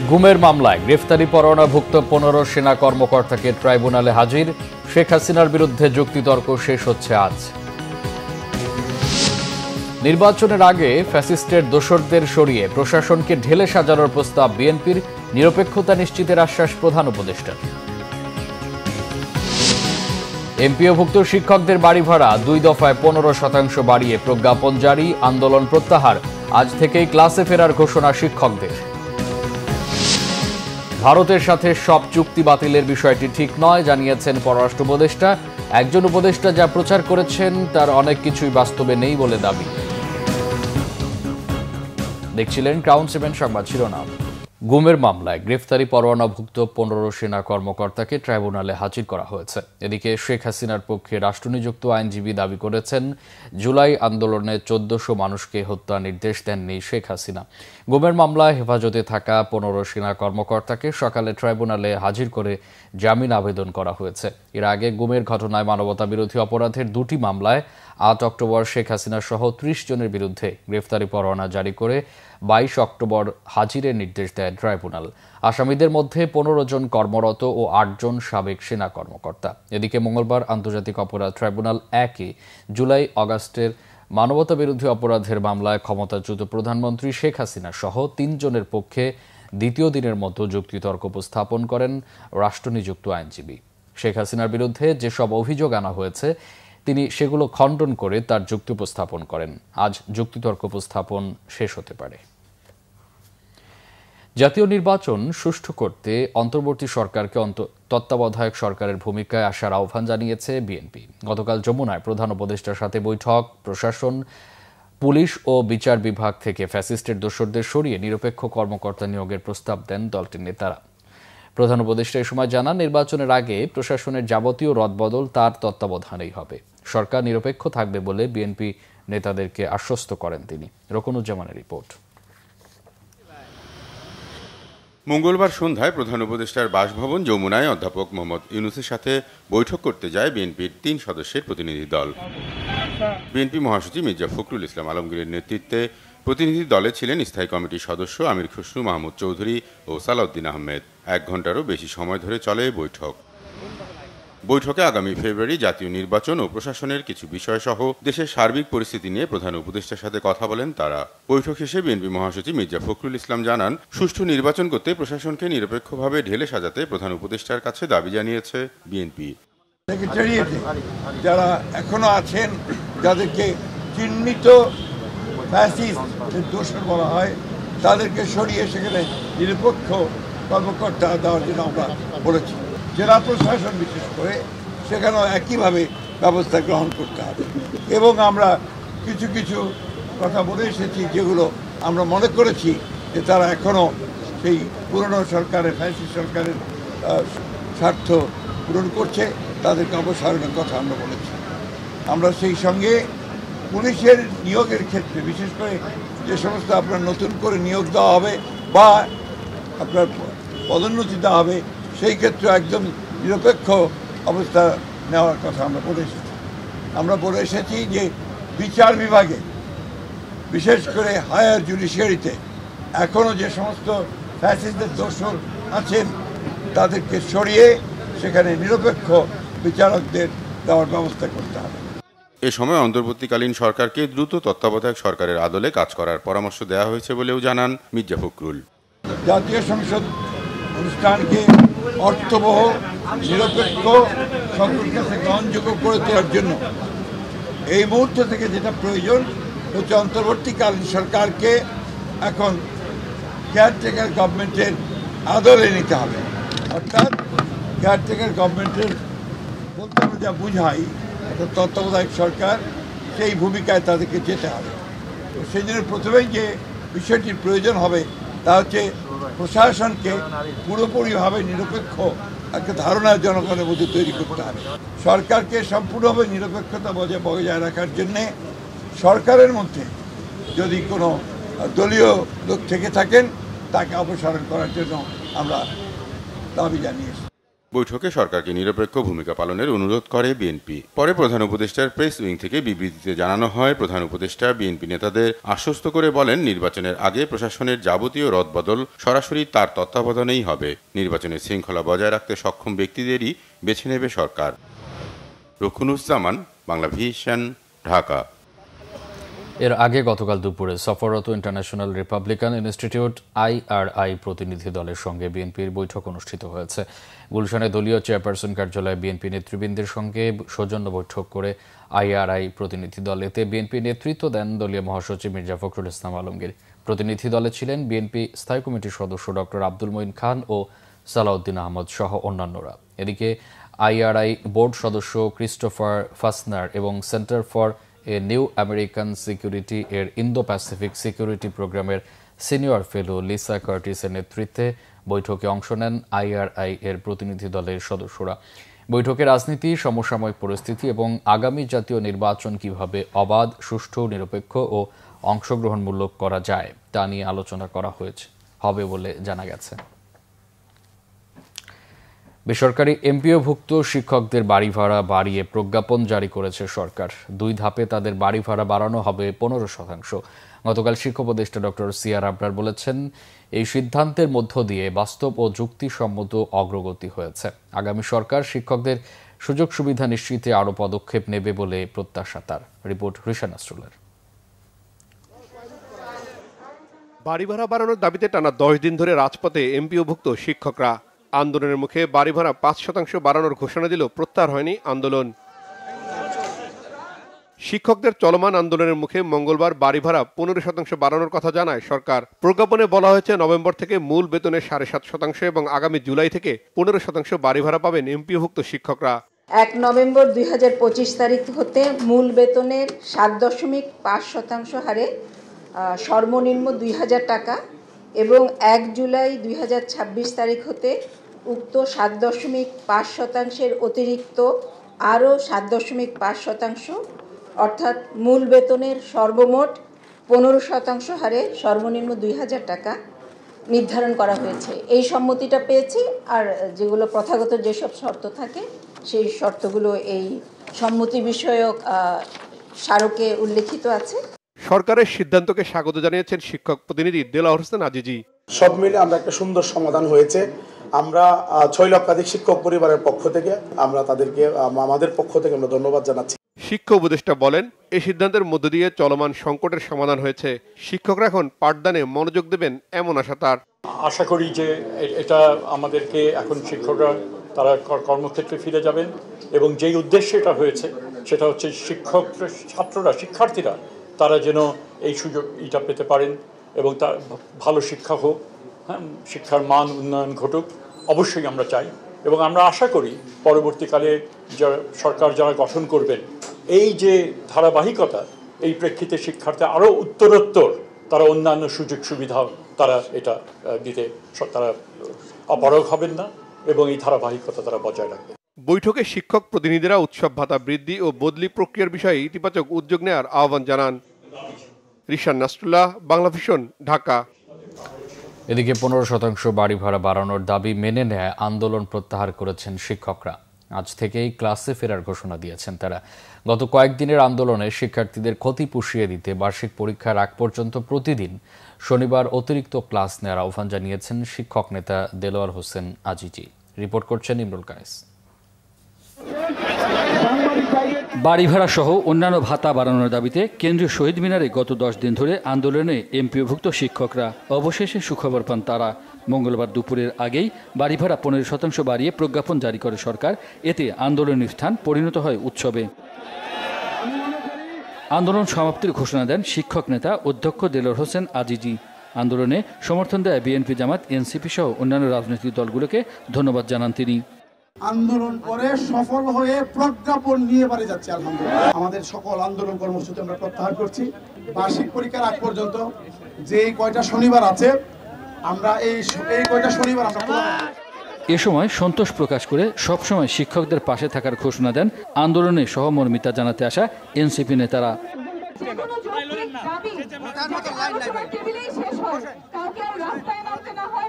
গুমের মামলায় গ্রেফতারি পরোয়ানাভুক্ত 15 সেনা কর্মকর্তাকে ট্রাইব্যুনালে হাজির। শেখ হাসিনার বিরুদ্ধে যুক্তিতর্ক শেষ হচ্ছে আজ। নির্বাচনের আগে ফ্যাসিস্টের দোসরদের সরিয়ে প্রশাসনকে ঢেলে সাজানোর প্রস্তাব বিএনপির, নিরপেক্ষতা নিশ্চিতের আশ্বাস প্রধান উপদেষ্টার। এমপিওভুক্ত শিক্ষকদের বাড়ি ভাড়া 2 দফায় 15% বাড়িয়ে প্রজ্ঞাপন জারি, আন্দোলন প্রত্যাহার। আজ থেকেই ক্লাসে ফেরার ঘোষণা শিক্ষকদের। ভারতের সাথে সব চুক্তি বাতিলের বিষয়টি ঠিক নয়, জানিয়েছেন পররাষ্ট্র উপদেষ্টা। একজন উপদেষ্টা যা প্রচার করেছেন তার অনেক কিছুই বাস্তবে নেই বলে দাবি। দেখছিলেন ক্রাউন 7 সংবাদ শিরোনাম। গুমের মামলায় গ্রেফতারি পরোয়ানাভুক্ত 15 সেনা কর্মকর্তাকে ট্রাইব্যুনালে হাজির করা হয়েছে। এদিকে শেখ হাসিনার পক্ষে রাষ্ট্রনিযুক্ত আইনজীবী দাবি করেছেন, জুলাই আন্দোলনে 1400 মানুষকে হত্যার নির্দেশ দেননি শেখ হাসিনা। গুমের মামলায় হেফাজতে থাকা 15 সেনা কর্মকর্তাকে সকালে ট্রাইব্যুনালে হাজির করে জামিন আবেদন করা হয়েছে। এর আগে গুমের ঘটনায় মানবতাবিরোধী অপরাধের 2টি মামলায় 8 অক্টোবর শেখ হাসিনা সহ 30 জনের বিরুদ্ধে গ্রেফতারি পরোয়ানা জারি করে 22 অক্টোবর হাজিরের নির্দেশ দেয় ট্রাইব্যুনাল। আসামিদের মধ্যে 15 জন কর্মরত ও 8 জন সাবেক সেনা কর্মকর্তা। এদিকে মঙ্গলবার আন্তর্জাতিক অপরাধ ট্রাইব্যুনাল 1 জুলাই অগাস্টের মানবতাবিরোধী অপরাধের মামলায় ক্ষমতাচ্যুত প্রধানমন্ত্রী শেখ হাসিনা সহ 3 জনের পক্ষে দ্বিতীয় দিনের মতো যুক্তিতর্ক উপস্থাপন করেন রাষ্ট্রনিযুক্ত আইনজীবী। শেখ হাসিনার বিরুদ্ধে যেসব অভিযোগ আনা হয়েছে তিনি সেগুলো খণ্ডন করে তার যুক্তি উপস্থাপন করেন। আজ যুক্তিতর্ক উপস্থাপন শেষ হতে পারে। জাতীয় নির্বাচন সুষ্ঠু করতে অন্তর্বর্তী সরকারকে তত্ত্বাবধায়ক সরকারের ভূমিকায় আসার আহ্বান জানিয়েছে বিএনপি। গতকাল যমুনায় প্রধান উপদেষ্টার সাথে বৈঠক। প্রশাসন, পুলিশ ও বিচার বিভাগ থেকে ফ্যাসিস্টের দোসরদের সরিয়ে নিরপেক্ষ কর্মকর্তা নিয়োগের প্রস্তাব দেন দলটির নেতারা। প্রধান উপদেষ্টা এই সময় জানান, নির্বাচনের আগে প্রশাসনের যাবতীয় রদবদল তার তত্ত্বাবধানেই হবে। সরকার নিরপেক্ষ থাকবে বলে বিএনপি নেতাদেরকে আশ্বস্ত করেন তিনি। রকনুজ্জামানের রিপোর্ট। মঙ্গলবার সন্ধ্যায় প্রধান উপদেষ্টার বাসভবন যমুনায় অধ্যাপক মোহাম্মদ ইউনূসের সাথে বৈঠক করতে যায় বিএনপির 3 সদস্যের প্রতিনিধি দল। বিএনপি মহাসচিব মির্জা ফখরুল ইসলাম আলমগীরের নেতৃত্বে প্রতিনিধি দলে ছিলেন স্থায়ী কমিটির সদস্য আমির খসরু মাহমুদ চৌধুরী ও সালাউদ্দিন আহমেদ। 1 ঘণ্টারও বেশি সময় ধরে চলে বৈঠকে আগামী ফেব্রুয়ারি জাতীয় নির্বাচন ও প্রশাসনের কিছু বিষয় সহ দেশের সার্বিক পরিস্থিতি নিয়ে প্রধান উপদেষ্টার সাথে কথা বলেন তারা। বৈঠক শেষে বিএনপি মহাসচিব মির্জা ফখরুল ইসলাম জানান, সুষ্ঠু নির্বাচন করতে প্রশাসনকে নিরপেক্ষভাবে ঢেলে সাজাতে প্রধান উপদেষ্টার কাছে দাবি জানিয়েছে বিএনপি। সেক্রেটারিয়েটে যারা এখনো আছেন, যাদেরকে চিহ্নিত ফ্যাসিস্টের দোষর বলা হয়, তাদেরকে সরিয়ে সেখানে নিরপেক্ষ কর্মকর্তা দেওয়ার জন্য আমরা বলেছি। জেলা প্রশাসন বিশেষ করে সেখানেও একইভাবে ব্যবস্থা গ্রহণ করতে হবে। এবং আমরা কিছু কিছু কথা বলে এসেছি যেগুলো আমরা মনে করেছি যে তারা এখনও সেই পুরনো সরকারের, ফ্যাসিস্ট সরকারের স্বার্থ পূরণ করছে, তাদেরকে অপসারণের কথা আমরা বলেছি। আমরা সেই সঙ্গে পুলিশের নিয়োগের ক্ষেত্রে বিশেষ করে যে সমস্ত আপনার নতুন করে নিয়োগ দেওয়া হবে বা আপনার পদোন্নতি দেওয়া হবে, সেই ক্ষেত্রে একদম নিরপেক্ষ অবস্থা নেওয়ার কথা আমরা বলে এসেছি যে বিচার বিভাগে বিশেষ করে হায়ার জুডিশিয়ারিতে এখনও যে সমস্ত ফ্যাসিস্টদের দোষর আছেন তাদেরকে সরিয়ে সেখানে নিরপেক্ষ বিচারকদের দেওয়ার ব্যবস্থা করতে হবে। এ সময় অন্তর্বর্তীকালীন সরকারকে দ্রুত তত্ত্বাবধায়ক সরকারের আদলে কাজ করার পরামর্শ দেওয়া হয়েছে বলেও জানান মির্জা ফখরুল। জাতীয় সংসদ অনুষ্ঠানকে অর্থবহ, নিরপেক্ষ, সকলের কাছে গ্রহণযোগ্য করে তোলার জন্য এই মুহূর্ত থেকে যেটা প্রয়োজন হচ্ছে অন্তর্বর্তীকালীন সরকারকে এখন কেয়ারটেকার গভর্নমেন্টের আদলে নিতে হবে। অর্থাৎ কেয়ারটেকার গভর্নমেন্টের বলতে আমরা যা বুঝাই, একটা তত্ত্বাবধায়ক সরকার, সেই ভূমিকায় তাদেরকে যেতে হবে। তো সেই জন্য প্রথমেই যে বিষয়টির প্রয়োজন হবে তা হচ্ছে প্রশাসনকে পুরোপুরিভাবে নিরপেক্ষ একটা ধারণা জনগণের মধ্যে তৈরি করতে হবে। সরকারকে সম্পূর্ণভাবে নিরপেক্ষতা বজায় রাখার জন্যে সরকারের মধ্যে যদি কোনো দলীয় লোক থেকে থাকেন তাকে অপসারণ করার জন্য আমরা দাবি জানিয়েছি। বৈঠকে সরকারকে নিরপেক্ষ ভূমিকা পালনের অনুরোধ করে বিএনপি। পরে প্রধান উপদেষ্টার প্রেস উইং থেকে বিবৃতিতে জানানো হয়, প্রধান উপদেষ্টা বিএনপি নেতাদের আশ্বস্ত করে বলেন, নির্বাচনের আগে প্রশাসনের যাবতীয় রদবদল সরাসরি তার তত্ত্বাবধানেই হবে। নির্বাচনের শৃঙ্খলা বজায় রাখতে সক্ষম ব্যক্তিদেরই বেছে নেবে সরকার। রুকুনুজ্জামান, বাংলা ভিশন, ঢাকা। এর আগে গতকাল দুপুরে সফররত ইন্টারন্যাশনাল রিপাবলিকান ইনস্টিটিউট IRI প্রতিনিধি দলের সঙ্গে বিএনপির বৈঠক অনুষ্ঠিত হয়েছে। গুলশানে দলীয় চেয়ারপারসন কার্যালয়ে বিএনপি নেতৃবৃন্দের সঙ্গে সৌজন্য বৈঠক করে IRI প্রতিনিধি দল। এতে বিএনপি নেতৃত্ব দেন দলীয় মহাসচিব মির্জা ফখরুল ইসলাম আলমগীর। প্রতিনিধি দলে ছিলেন বিএনপি স্থায়ী কমিটির সদস্য ডক্টর আব্দুল মঈন খান ও সালাউদ্দিন আহমদ সহ অন্যান্যরা। এদিকে IRI বোর্ড সদস্য ক্রিস্টোফার ফাসনার এবং centre for a new American security এর ইন্দো প্যাসিফিক সিকিউরিটি প্রোগ্রামের সিনিয়র ফেলো লিসা কার্টিসের নেতৃত্বে বৈঠকে অংশ নেন IRI এর প্রতিনিধি দলের সদস্যরা। বৈঠকে রাজনীতি, সমসাময়িক পরিস্থিতি এবং আগামী জাতীয় নির্বাচন কিভাবে অবাধ, সুষ্ঠু, নিরপেক্ষ ও অংশগ্রহণমূলক করা যায় তা নিয়ে আলোচনা করা হবে বলে জানা গেছে। বেসরকারি এমপিওভুক্ত শিক্ষকদের বাড়ি ভাড়া বাড়িয়ে প্রজ্ঞাপন জারি করেছে সরকার। 2 ধাপে তাদের বাড়ি ভাড়া বাড়ানো হবে 15%। গতকাল শিক্ষা উপদেষ্টা ডক্টর সিআর আবরার বলেছেন, এই সিদ্ধান্তের মধ্য দিয়ে বাস্তব ও যুক্তিসম্মত অগ্রগতি হয়েছে। আগামী সরকার শিক্ষকদের সুযোগ সুবিধা নিশ্চিতে আরও পদক্ষেপ নেবে বলে প্রত্যাশা তার। রিপোর্ট রিশা নাসরুলের। বাড়ি ভাড়া বাড়ানোর দাবিতে টানা 10 দিন ধরে রাজপথে এমপিওভুক্ত শিক্ষকরা। আন্দোলনের মুখে বাড়ি ভাড়া 5% বাড়ানোর ঘোষণা দিল, প্রত্যাহার হয়নি আন্দোলন। শিক্ষকদের চলমান আন্দোলনের মুখে মঙ্গলবার বাড়ি ভাড়া 15% বাড়ানোর কথা জানায় সরকার। প্রজ্ঞাপনে বলা হয়েছে, নভেম্বর থেকে মূল বেতনের 7.5% এবং আগামী জুলাই থেকে 15% বাড়ি ভাড়া পাবেন এমপিওভুক্ত শিক্ষকরা। 1 নভেম্বর 2025 তারিখ হতে মূল বেতনের 7.5% হারে সর্বনিম্ন 2000 টাকা এবং 1 জুলাই 2026 তারিখ হতে উক্ত 7.5% অতিরিক্ত আরও 7.5% অর্থাৎ মূল বেতনের সর্বমোট 15% হারে সর্বনিম্ন 2000 টাকা নির্ধারণ করা হয়েছে। এই সম্মতিটা পেয়েছি, আর যেগুলো প্রথাগত যেসব শর্ত থাকে সেই শর্তগুলো এই সম্মতি বিষয়ক স্মারকে উল্লেখিত আছে। সরকারের সিদ্ধান্তকে স্বাগত জানিয়েছেন শিক্ষক প্রতিনিধি দেলোয়ার হোসেন আজিজি। সব মিলে আমরা একটা সুন্দর সমাধান হয়েছে। আমরা 6 লক্ষাধিক শিক্ষক পরিবারের পক্ষ থেকে আমরা তাদেরকে আমাদের পক্ষ থেকে আমরা ধন্যবাদ জানাচ্ছি। শিক্ষা উপদেষ্টা বলেন, এই সিদ্ধান্তের মধ্য দিয়ে চলমান সংকটের সমাধান হয়েছে। শিক্ষকরা এখন পাঠদানে মনোযোগ দেবেন এমন আশা তার। আশা করি যে এটা আমাদেরকে এখন শিক্ষকরা তারা কর্মক্ষেত্রে ফিরে যাবেন এবং যেই উদ্দেশ্যে এটা হয়েছে সেটা হচ্ছে ছাত্ররা, শিক্ষার্থীরা তারা যেন এই সুযোগ এটা পেতে পারেন এবং তার ভালো শিক্ষা হোক, হ্যাঁ, শিক্ষার মান উন্নয়ন ঘটুক, অবশ্যই আমরা চাই। এবং আমরা আশা করি পরবর্তীকালে সরকার যারা গঠন করবেন, এই যে ধারাবাহিকতা, এই প্রেক্ষিতে শিক্ষার্থী আরও উত্তরোত্তর তারা অন্যান্য সুযোগ সুবিধাও তারা এটা দিতে তারা অপারগ হবেন না এবং এই ধারাবাহিকতা তারা বজায় রাখবেন। বৈঠকে শিক্ষক প্রতিনিধিরা উৎসব ভাতা বৃদ্ধি ও বদলি প্রক্রিয়ার বিষয়ে ইতিবাচক উদ্যোগ নেওয়ার আহ্বান জানান। রিশা নাসরুল্লাহ, বাংলা ভিশন, ঢাকা। এদিকে 15% বাড়ি ভাড়া বাড়ানোর দাবি মেনে নেয় আন্দোলন প্রত্যাহার করেছেন শিক্ষকরা। আজ থেকেই ক্লাসে ফেরার ঘোষণা দিয়েছেন তারা। গত কয়েকদিনের আন্দোলনে শিক্ষার্থীদের ক্ষতি পুষিয়ে দিতে বার্ষিক পরীক্ষার আগ পর্যন্ত প্রতিদিন শনিবার অতিরিক্ত ক্লাস নেওয়ার আহ্বান জানিয়েছেন শিক্ষক নেতা দেলোয়ার হোসেন আজিজি। রিপোর্ট করছেন ইমরুল কায়েস। বাড়ি ভাড়া সহ অন্যান্য ভাতা বাড়ানোর দাবিতে কেন্দ্রীয় শহীদ মিনারে গত 10 দিন ধরে আন্দোলনে এমপিওভুক্ত শিক্ষকরা। অবশেষে সুখবর পান তারা। মঙ্গলবার দুপুরের আগেই বাড়ি ভাড়া 15% বাড়িয়ে প্রজ্ঞাপন জারি করে সরকার। এতে আন্দোলনের স্থান পরিণত হয় উৎসবে। আন্দোলন সমাপ্তির ঘোষণা দেন শিক্ষক নেতা অধ্যক্ষ দেলোয়ার হোসেন আজিজি। আন্দোলনে সমর্থন দেয় বিএনপি, জামাত, এনসিপি সহ অন্যান্য রাজনৈতিক দলগুলোকে ধন্যবাদ জানান তিনি। আন্দোলন করে সফল হয়ে প্রজ্ঞাপন নিয়ে বাড়ি যাচ্ছে আলহামদুলিল্লাহ। আমাদের সকল আন্দোলন কর্মসূচি আমরা প্রত্যাহার করছি। বার্ষিক পরীক্ষার আগ পর্যন্ত যে কয়টা শনিবার আছে আমরা এই কয়টা শনিবার আমরা। এ সময় সন্তোষ প্রকাশ করে সবসময় শিক্ষকদের পাশে থাকার ঘোষণা দেন আন্দোলনে সহমর্মিতা জানাতে আসা এনসিপি নেতারা।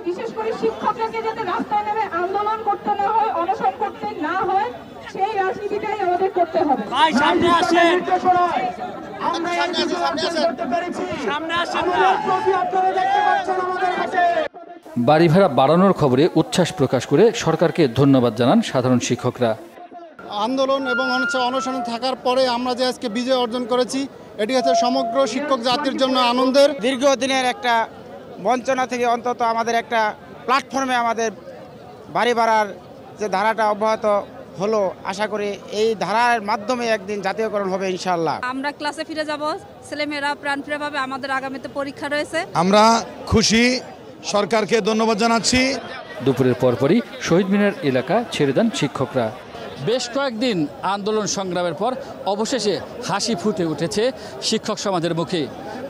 বিশেষ করে শিক্ষকদেরকে যাতে রাস্তায় নেমে আন্দোলন করতে না হয়, অনশন করতে হবে। সামনে আসেন, আমরা করতে পেরেছি। সামনে আসেন, আপনারা দেখতে পাচ্ছেন আমাদের হাতে। বাড়ি ভাড়া বাড়ানোর খবরে উচ্ছ্বাস প্রকাশ করে সরকারকে ধন্যবাদ জানান সাধারণ শিক্ষকরা। আন্দোলন এবং অনশনে থাকার পরে আমরা যে আজকে বিজয় অর্জন করেছি, এটি হচ্ছে সমগ্র শিক্ষক জাতির জন্য আনন্দের। দীর্ঘদিনের একটা বঞ্চনা থেকে অন্তত আমাদের একটা প্ল্যাটফর্মে আমাদের বাড়ি ভাড়ার যে ধারাটা অব্যাহত হলো, আশা করি এই ধারার মাধ্যমে একদিন জাতীয়করণ হবে ইনশাআল্লাহ। আমরা ক্লাসে ফিরে যাব, ছেলেমেয়েরা প্রাণপ্রিয় ভাবে, আমাদের আগামীতে পরীক্ষা রয়েছে। আমরা খুশি, সরকারকে ধন্যবাদ জানাচ্ছি। দুপুরের পরপরই শহীদ মিনার এলাকা ছেড়ে দেন শিক্ষকরা। বেশ কয়েকদিন আন্দোলন সংগ্রামের পর অবশেষে হাসি ফুটে উঠেছে শিক্ষক সমাজের মুখে।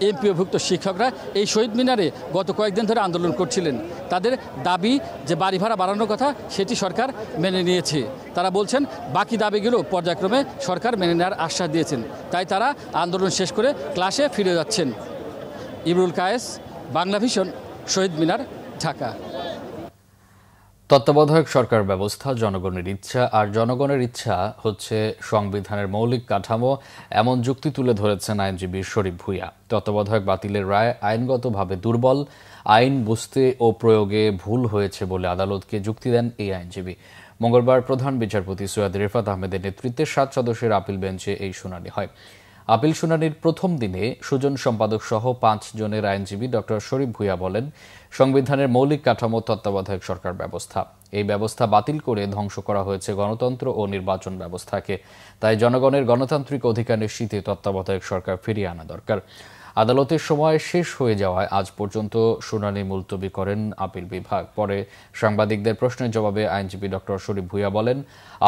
এমপিওভুক্ত শিক্ষকরা এই শহীদ মিনারে গত কয়েকদিন ধরে আন্দোলন করছিলেন। তাদের দাবি যে বাড়ি ভাড়া বাড়ানোর কথা, সেটি সরকার মেনে নিয়েছে। তারা বলছেন বাকি দাবিগুলো পর্যায়ক্রমে সরকার মেনে নেওয়ার আশ্বাস দিয়েছেন। তাই তারা আন্দোলন শেষ করে ক্লাসে ফিরে যাচ্ছেন। ইমরুল কায়েস, বাংলা ভিশন, শহীদ মিনার, ঢাকা। তত্ত্বাবধায়ক সরকার ব্যবস্থা জনগণের ইচ্ছা, আর জনগণের ইচ্ছা হচ্ছে সংবিধানের মৌলিক কাঠামো, এমন যুক্তি তুলে ধরেছেন আইনজীবী শরীফ ভূঁইয়া। তত্ত্বাবধায়ক বাতিলের রায় আইনগতভাবে দুর্বল, আইন বুঝতে ও প্রয়োগে ভুল হয়েছে বলে আদালতকে যুক্তি দেন এই আইনজীবী। মঙ্গলবার প্রধান বিচারপতি সৈয়দ রেফাত আহমেদের নেতৃত্বে 7 সদস্যের আপিল বেঞ্চে এই শুনানি হয়। আপিল শুনানির প্রথম দিনে সুজন সম্পাদক সহ 5 জনের আইনজীবী ড শরীফ ভূঁইয়া বলেন, সংবিধানের মৌলিক কাঠামো তত্ত্বাবধায়ক সরকার ব্যবস্থা, এই ব্যবস্থা বাতিল করে ধ্বংস করা হয়েছে গণতন্ত্র ও নির্বাচন ব্যবস্থাকে। তাই জনগণের গণতান্ত্রিক অধিকার নিশ্চিতে তত্ত্বাবধায়ক সরকার ফিরিয়ে আনা দরকার। আদালতের সময় শেষ হয়ে যাওয়ায় আজ পর্যন্ত শুনানি মুলতবি করেন আপিল বিভাগ। পরে সাংবাদিকদের প্রশ্নের জবাবে আইনজীবী ড শরীফ ভূঁইয়া বলেন,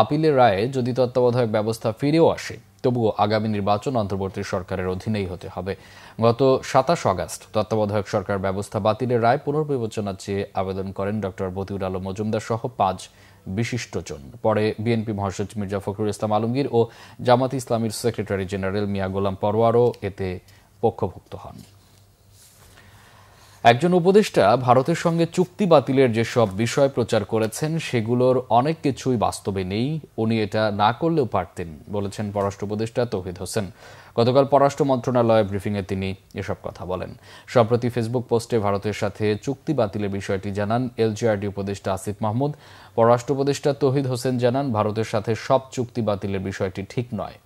আপিলের রায়ে যদি তত্ত্বাবধায়ক ব্যবস্থা ফিরেও আসে, তবুও আগামী নির্বাচন অন্তর্বর্তী সরকারের অধীনেই হতে হবে। গত 27 আগস্ট তত্ত্বাবধায়ক সরকার ব্যবস্থা বাতিলের রায় পুনর্বিবেচনার চেয়ে আবেদন করেন ড বদিউল আলম মজুমদার সহ 5 বিশিষ্টজন। পরে বিএনপি মহাসচিব মির্জা ফখরুল ইসলাম আলমগীর ও জামাত ইসলামীর সেক্রেটারি জেনারেল মিয়া গোলাম পরোয়ারও এতে পক্ষভুক্ত হন। একজন উপদেষ্টা ভারতের সঙ্গে চুক্তি বাতিলের যেসব বিষয় প্রচার করেছেন, সেগুলোর অনেক কিছুই বাস্তবে নেই। উনি এটা না করলেও পারতেন, বলেছেন পররাষ্ট্র উপদেষ্টা তৌহিদ হোসেন। গতকাল পররাষ্ট্র মন্ত্রণালয়ের ব্রিফিংয়ে তিনি এসব কথা বলেন। সম্প্রতি ফেসবুক পোস্টে ভারতের সাথে চুক্তি বাতিলের বিষয়টি জানান এলজিআরডি উপদেষ্টা আসিফ মাহমুদ। পররাষ্ট্র উপদেষ্টা তৌহিদ হোসেন জানান, ভারতের সাথে সব চুক্তি বাতিলের বিষয়টি ঠিক নয়।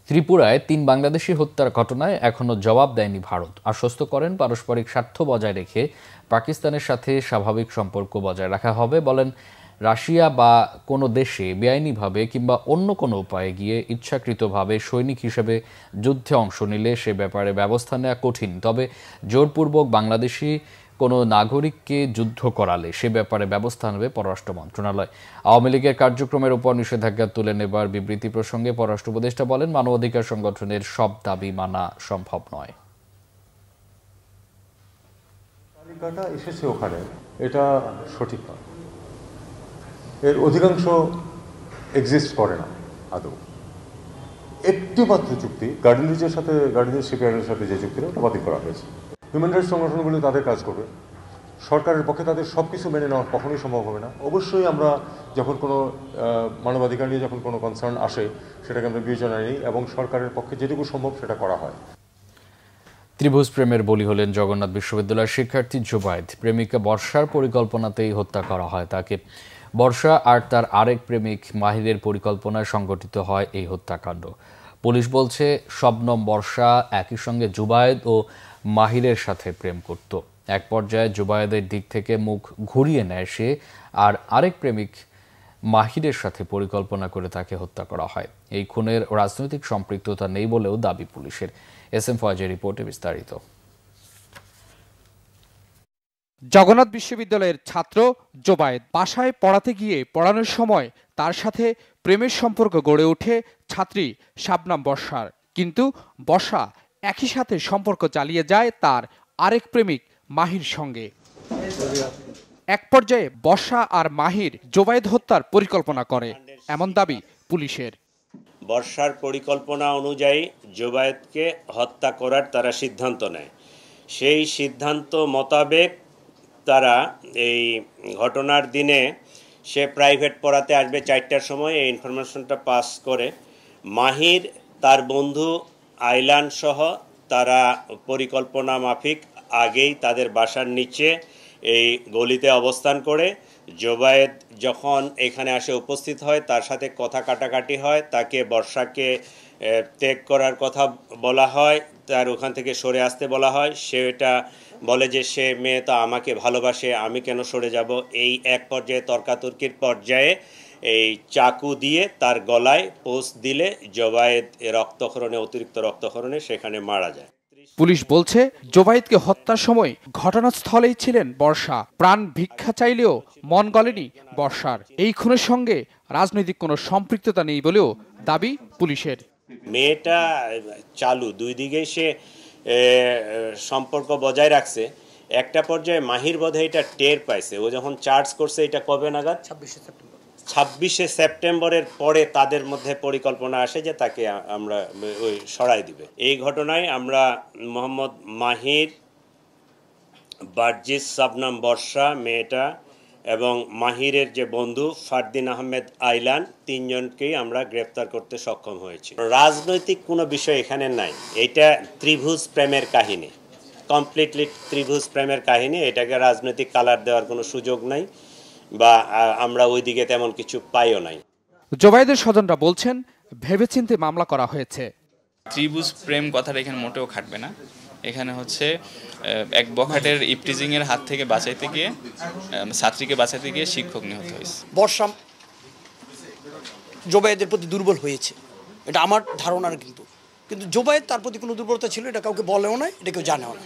ত্রিপুরায় 3 বাংলাদেশি হত্যার ঘটনায় এখনো জবাব দেয়নি ভারত। আশ্বস্ত করেন, পারস্পরিক স্বার্থ বজায় রেখে পাকিস্তানের সাথে স্বাভাবিক সম্পর্ক বজায় রাখা হবে। বলেন, রাশিয়া বা কোনো দেশে বেআইনিভাবে কিংবা অন্য কোনো উপায়ে গিয়ে ইচ্ছাকৃতভাবে সৈনিক হিসেবে যুদ্ধে অংশ নিলে সে ব্যাপারে ব্যবস্থা নেওয়া কঠিন। তবে জোরপূর্বক বাংলাদেশি কোনো নাগরিককে যুদ্ধ করালে সে ব্যাপারে ব্যবস্থা নেবে পররাষ্ট্র মন্ত্রণালয়। আওয়ামী লীগের কার্যক্রমের উপর নিষেধাজ্ঞা তুলে নেবার বিবৃতি প্রসঙ্গে পররাষ্ট্র উপদেষ্টা বলেন, মানবাধিকার সংগঠনের সব দাবি মানা সম্ভব নয়। তালিকাটা এসেছে ওখানে, এটা সঠিক নয়। এর অধিকাংশ এক্সিস্ট করে না আদৌ। একটি মাত্র চুক্তি গার্ডেনরিচের সাথে, গার্ডেনরিচ শিপইয়ার্ডের সাথে যে চুক্তিটা, ওটা বাতিল করা হয়েছে। হিউম্যান রাইটস সংগঠনগুলো তাদের কাজ করবে, সরকারের পক্ষে তাদের সব কিছু মেনে নেওয়া কখনোই সম্ভব হবে না। অবশ্যই আমরা যখন কোনো মানবাধিকার নিয়ে যখন কোনো কনসার্ন আসে, সেটাকে আমরা বিবেচনায় নিই এবং সরকারের পক্ষে যেটুকু সম্ভব সেটা করা হয়। ত্রিভুজ প্রেমের বলি হলেন জগন্নাথ বিশ্ববিদ্যালয়ের শিক্ষার্থী জুবায়েদ। প্রেমিকা বর্ষার পরিকল্পনাতেই হত্যা করা হয় তাকে। বর্ষা আর তার আরেক প্রেমিক মাহিরের পরিকল্পনায় সংগঠিত হয় এই হত্যাকাণ্ড। পুলিশ বলছে, শবনম বর্ষা একই সঙ্গে জুবায়েদ ও মাহিরের সাথে প্রেম করত। এক পর্যায়ে জুবায়েদের দিক থেকে মুখ ঘুরিয়ে নেয় সে, আর আরেক প্রেমিক মাহিরের সাথে পরিকল্পনা করে তাকে হত্যা করা হয়। এই খুনের রাজনৈতিক সম্পৃক্ততা নেই বলেও দাবি পুলিশের। এস এম ফয়েজের রিপোর্টে বিস্তারিত। জগন্নাথ বিশ্ববিদ্যালয়ের ছাত্র জুবায়েদ বাসায় পড়াতে গিয়ে পড়ানোর সময় তার সাথে প্রেমের সম্পর্ক গড়ে ওঠে ছাত্রী শবনম বর্ষার। কিন্তু বর্ষা একই সাথে সম্পর্ক চালিয়ে যায় তার আরেক প্রেমিক মাহির সঙ্গে। এক পর্যায়ে বর্ষা আর মাহির জুবায়েদ হত্যার পরিকল্পনা করে, এমন দাবি পুলিশের। বর্ষার পরিকল্পনা অনুযায়ী জুবায়েদকে হত্যা করার তারা সিদ্ধান্ত নেয়। সেই সিদ্ধান্ত মোতাবেক তারা এই ঘটনার দিনে সে প্রাইভেট পড়াতে আসবে 4টার সময়। এই ইনফরমেশনটা পাস করে মাহির তার বন্ধু আইলান সহ তারা পরিকল্পনা মাফিক আগেই তাদের বাসার নিচে এই গলিতে অবস্থান করে জোবায়েদ যখন এখানে আসে উপস্থিত হয়, তার সাথে কথা কাটাকাটি হয়, তাকে বর্ষাকে ত্যাগ করার কথা বলা হয়, তার ওখান থেকে সরে আসতে বলা হয়। সেটা বলে যে সে মেয়ে তো আমাকে ভালোবাসে, আমি কেন সরে যাব। এই এক পর্যায়ে তর্কাতর্কির পর্যায়ে এই চাকু দিয়ে তার গলায় পোস্ট দিলে জোবায়েদ অতিরিক্ত রক্তক্ষরণে সেখানে মারা যায়। পুলিশ বলছে জোবায়েদকে হত্যার সময় ঘটনাস্থলেই ছিলেন বর্ষা। প্রাণ ভিক্ষা চাইলেও মন গলেনি বর্ষার। এই খুনের সঙ্গে রাজনৈতিক কোনো সম্পৃক্ততা নেই বলেও দাবি পুলিশের। মেয়েটা চালু, দুই দিকেই সে সম্পর্ক বজায় রাখছে। একটা পর্যায়ে মাহির বোধহয় এটা টের পাইছে, ও যখন চার্জ করছে এটা কবে নাগাদ, 26শে সেপ্টেম্বরের পরে তাদের মধ্যে পরিকল্পনা আসে যে তাকে আমরা ওই সরাই দিবে। এই ঘটনায় আমরা মোহাম্মদ মাহির, বার্জিস শাবনাম বর্ষা মেয়েটা এবং মাহিরের যে বন্ধু ফারদিন আহমেদ আইলান, 3 জনকেই আমরা গ্রেফতার করতে সক্ষম হয়েছি। রাজনৈতিক কোনো বিষয় এখানে নাই, এটা ত্রিভুজ প্রেমের কাহিনী, কমপ্লিটলি ত্রিভুজ প্রেমের কাহিনী। এটাকে রাজনৈতিক কালার দেওয়ার কোনো সুযোগ নাই বা আমরা ওই দিকে তেমন কিছু পাইও নাই। জোবায়েদের স্বজনরা বলছেন ভেবেচিন্তে মামলা করা হয়েছে। ত্রিভুজ প্রেম কথাটা এখানে মোটেও খাটবে না। এখানে হচ্ছে এক বখাটের ইপটিজিং এর হাত থেকে বাঁচাইতে গিয়ে, ছাত্রীকে বাঁচাইতে গিয়ে শিক্ষক নিহত হয়েছে। বর্ষা জোবায়েদের প্রতি দুর্বল হয়েছে, এটা আমার ধারণার। কিন্তু জোবায়েদ তার প্রতি কোনো দুর্বলতা ছিল এটা কাউকে বলেও না, এটা কেউ জানেও না।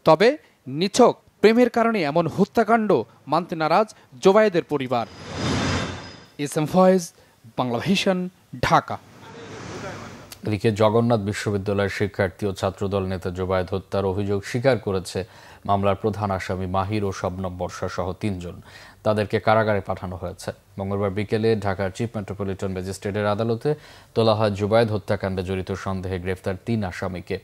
তবে নিছক প্রেমের কারণে এমন হত্যাকাণ্ড মানতে নারাজ জোবায়েদের পরিবার। SM Foyez, Bangla Vision, Dhaka. এদিকে জগন্নাথ বিশ্ববিদ্যালয়ের শিক্ষার্থী ও ছাত্রদল নেতা জোবায়েদ হত্যার অভিযোগ স্বীকার করেছে মামলার প্রধান আসামি মাহির ও শবনম বর্ষা সহ 3 জন। তাদেরকে কারাগারে পাঠানো হয়েছে। মঙ্গলবার বিকেলে ঢাকার চিফ মেট্রোপলিটন ম্যাজিস্ট্রেটের আদালতে তোলা হয় জোবায়েদ হত্যাকাণ্ডে জড়িত সন্দেহে গ্রেফতার 3 আসামিকে।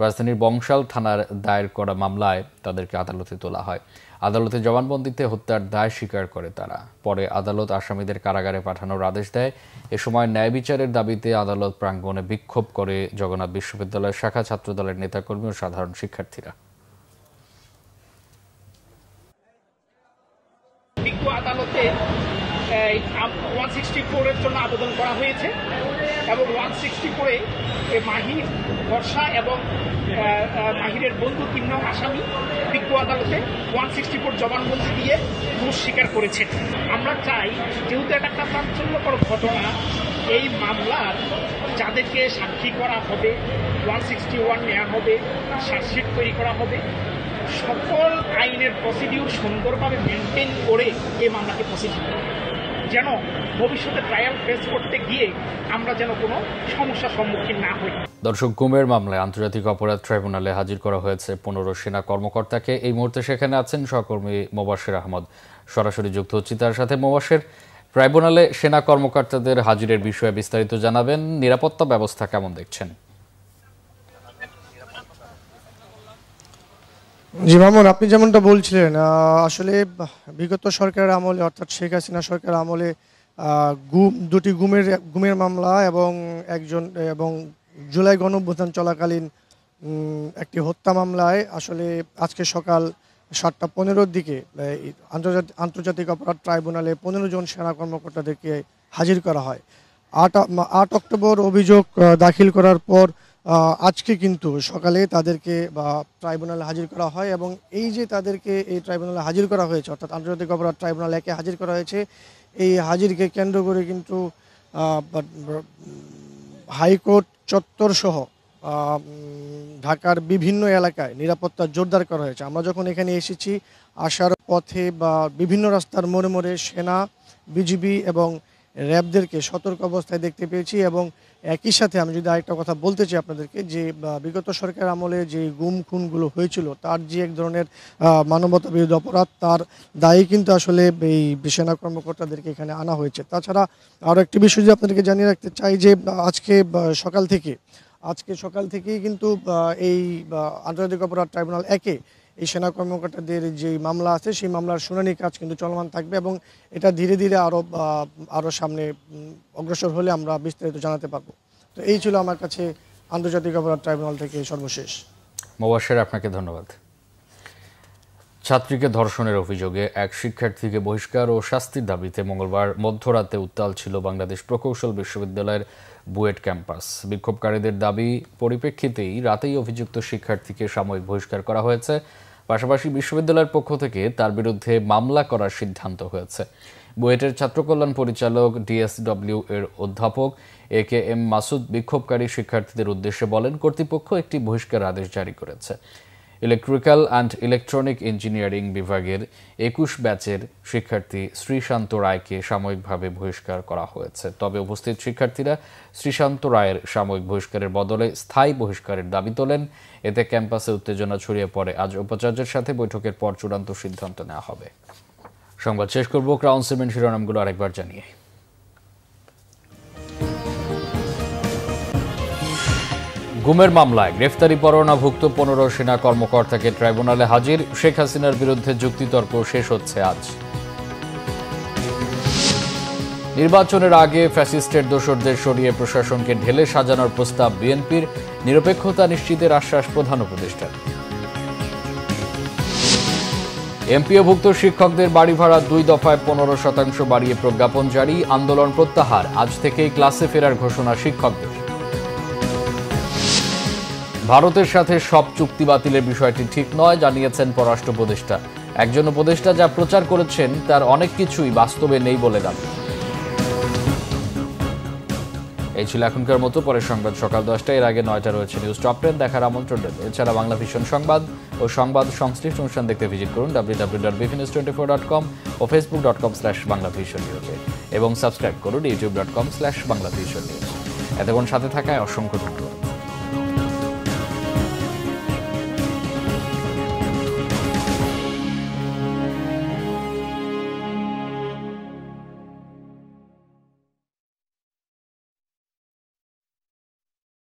রাজধানীর বংশাল থানার দায়ের করা মামলায় তাদেরকে আদালতে তোলা হয়। আদালতে জবানবন্দিতে হত্যার দায় স্বীকার করে তারা। পরে আদালত আসামিদের কারাগারে পাঠানোর আদেশ দেয়। এ সময় ন্যায় বিচারের দাবিতে আদালত প্রাঙ্গণে বিক্ষোভ করে জগন্নাথ বিশ্ববিদ্যালয়ের শাখা ছাত্রদলের নেতাকর্মী ও সাধারণ শিক্ষার্থীরা। আদালতে 164 এর জন্য আবেদন করা হয়েছে এবং 164 এ মাহির, বর্ষা এবং মাহিরের বন্ধু 3 নং আসামি বিজ্ঞ আদালতে 164 জবানবন্দি দিয়ে দোষ স্বীকার করেছেন। আমরা চাই, যেহেতু এটা একটা চাঞ্চল্যকর ঘটনা, এই মামলার যাদেরকে সাক্ষী করা হবে, 161 নেওয়া হবে, চার্জশিট তৈরি করা হবে, সকল আইনের প্রসিডিউর সুন্দরভাবে মেনটেন করে এই মামলাকে প্রসিডিউর করবে, যেন ভবিষ্যতে ট্রায়াল ফেস করতে গিয়ে আমরা যেন কোনো সমস্যার সম্মুখীন না হই। দর্শক, গুমের মামলায় আন্তর্জাতিক অপরাধ ট্রাইব্যুনালে হাজির করা হয়েছে 15 সেনা কর্মকর্তাকে। এই মুহূর্তে সেখানে আছেন সহকর্মী মোবাশ্বের আহমদ, সরাসরি যুক্ত হচ্ছি তার সাথে। মোবাশ্বের, ট্রাইব্যুনালে সেনা কর্মকর্তাদের হাজিরের বিষয়ে বিস্তারিত জানাবেন। নিরাপত্তা ব্যবস্থা কেমন দেখছেন? জি মামুন, আপনি যেমনটা বলছিলেন, আসলে বিগত সরকারের আমলে, অর্থাৎ শেখ হাসিনা সরকারের আমলে দুটি গুমের মামলা এবং জুলাই গণঅভ্যুত্থান চলাকালীন একটি হত্যা মামলায় আসলে আজকে সকাল 7:15-র দিকে আন্তর্জাতিক অপরাধ ট্রাইব্যুনালে 15 জন সেনা কর্মকর্তাদেরকে হাজির করা হয়। 8 অক্টোবর অভিযোগ দাখিল করার পর আজকে কিন্তু সকালে তাদেরকে ট্রাইব্যুনালে হাজির করা হয় এবং এই যে তাদেরকে এই ট্রাইব্যুনালে হাজির করা হয়েছে, অর্থাৎ আন্তর্জাতিক অপরাধ ট্রাইব্যুনাল 1-এ হাজির করা হয়েছে, এই হাজিরকে কেন্দ্র করে কিন্তু হাইকোর্ট চত্বর সহ ঢাকার বিভিন্ন এলাকায় নিরাপত্তা জোরদার করা হয়েছে। আমরা যখন এখানে এসেছি, আসার পথে বা বিভিন্ন রাস্তার মোড়ে মোড়ে সেনা, বিজিবি এবং র্যাবদেরকে সতর্ক অবস্থায় দেখতে পেয়েছি। এবং একই সাথে আমি যদি আরেকটা কথা বলতে চাই আপনাদেরকে, যে বিগত সরকার আমলে যে গুম খুনগুলো হয়েছিল, তার যে এক ধরনের মানবতা বিরোধী অপরাধ, তার দায়ী কিন্তু আসলে এই সেনা কর্মকর্তাদেরকে এখানে আনা হয়েছে। তাছাড়া আরও একটি বিষয় যদি আপনাদেরকে জানিয়ে রাখতে চাই, যে আজকে সকাল থেকেই কিন্তু এই আন্তর্জাতিক অপরাধ ট্রাইব্যুনাল 1-এ এই সেনা কর্মকর্তাদের যে মামলা আছে সেই মামলার শুনানি কাজ কিন্তু চলমান থাকবে এবং এটা ধীরে ধীরে আরও সামনে অগ্রসর হলে আমরা বিস্তারিত জানাতে পারবো। তো এই ছিল আমার কাছে আন্তর্জাতিক অপরাধ ট্রাইব্যুনাল থেকে সর্বশেষ। মোবাশ্বের, আপনাকে ধন্যবাদ। ছাত্রীকে ধর্ষণের অভিযোগে এক শিক্ষার্থীকে বহিষ্কার ও শাস্তির দাবিতে মঙ্গলবার মধ্যরাতে উত্তাল ছিল বাংলাদেশ প্রকৌশল বিশ্ববিদ্যালয়ের বুয়েট ক্যাম্পাস। বিক্ষোভকারীদের দাবি পরিপ্রেক্ষিতেই রাতেই অভিযুক্ত শিক্ষার্থীকে সাময়িক বহিষ্কার করা হয়েছে। পাশাপাশি বিশ্ববিদ্যালয়ের পক্ষ থেকে তার বিরুদ্ধে মামলা করার সিদ্ধান্ত হয়েছে। বুয়েটের ছাত্রকল্যাণ পরিচালক ডিএসডব্লিউ এর অধ্যাপক AKM মাসুদ বিক্ষোভকারী শিক্ষার্থীদের উদ্দেশ্যে বলেন, কর্তৃপক্ষ একটি বহিষ্কার আদেশ জারি করেছে। ইলেকট্রিক্যাল অ্যান্ড ইলেকট্রনিক ইঞ্জিনিয়ারিং বিভাগের 21 ব্যাচের শিক্ষার্থী শ্রীশান্ত রায়কে সাময়িকভাবে বহিষ্কার করা হয়েছে। তবে উপস্থিত শিক্ষার্থীরা শ্রীশান্ত রায়ের সাময়িক বহিষ্কারের বদলে স্থায়ী বহিষ্কারের দাবি তোলেন। এতে ক্যাম্পাসে উত্তেজনা ছড়িয়ে পড়ে। আজ উপাচার্যের সাথে বৈঠকের পর চূড়ান্ত সিদ্ধান্ত নেওয়া হবে। সংবাদ শেষ করব ক্রাউন সিমেন্ট শিরোনামগুলো আরেকবার জানিয়ে। গুমের মামলায় গ্রেফতারি পরোয়ানাভুক্ত 15 সেনা কর্মকর্তাকে ট্রাইব্যুনালে হাজির। শেখ হাসিনার বিরুদ্ধে যুক্তিতর্ক শেষ হচ্ছে আজ। নির্বাচনের আগে ফ্যাসিস্টের দোসরদের সরিয়ে প্রশাসনকে ঢেলে সাজানোর প্রস্তাব বিএনপির। নিরপেক্ষতা নিশ্চিতের আশ্বাস প্রধান উপদেষ্টার। এমপিওভুক্ত শিক্ষকদের বাড়ি ভাড়া 2 দফায় 15% বাড়িয়ে প্রজ্ঞাপন জারি। আন্দোলন প্রত্যাহার। আজ থেকেই ক্লাসে ফেরার ঘোষণা শিক্ষকদের। ভারতের সাথে সব চুক্তি বাতিলের বিষয়টি ঠিক নয়, জানিয়েছেন পররাষ্ট্র উপদেষ্টা। একজন উপদেষ্টা যা প্রচার করেছেন তার অনেক কিছুই বাস্তবে নেই বলে দাবি। এই ছিল এখনকার মতো। পরের সংবাদ সকাল 10টা, এর আগে 9টা রয়েছে নিউজ টপ 10 দেখার আমন্ত্রণ রইল। এছাড়া বাংলা ভিশন সংবাদ ও সংবাদ সংশ্লিষ্ট অনুষ্ঠান দেখতে ভিজিট করুন www.bfnews24.com ও facebook.com/banglavisionnews এবং সাবস্ক্রাইব করুন youtube.com/banglavisionnews। এতক্ষণ সাথে থাকায় অসংখ্য ধন্যবাদ।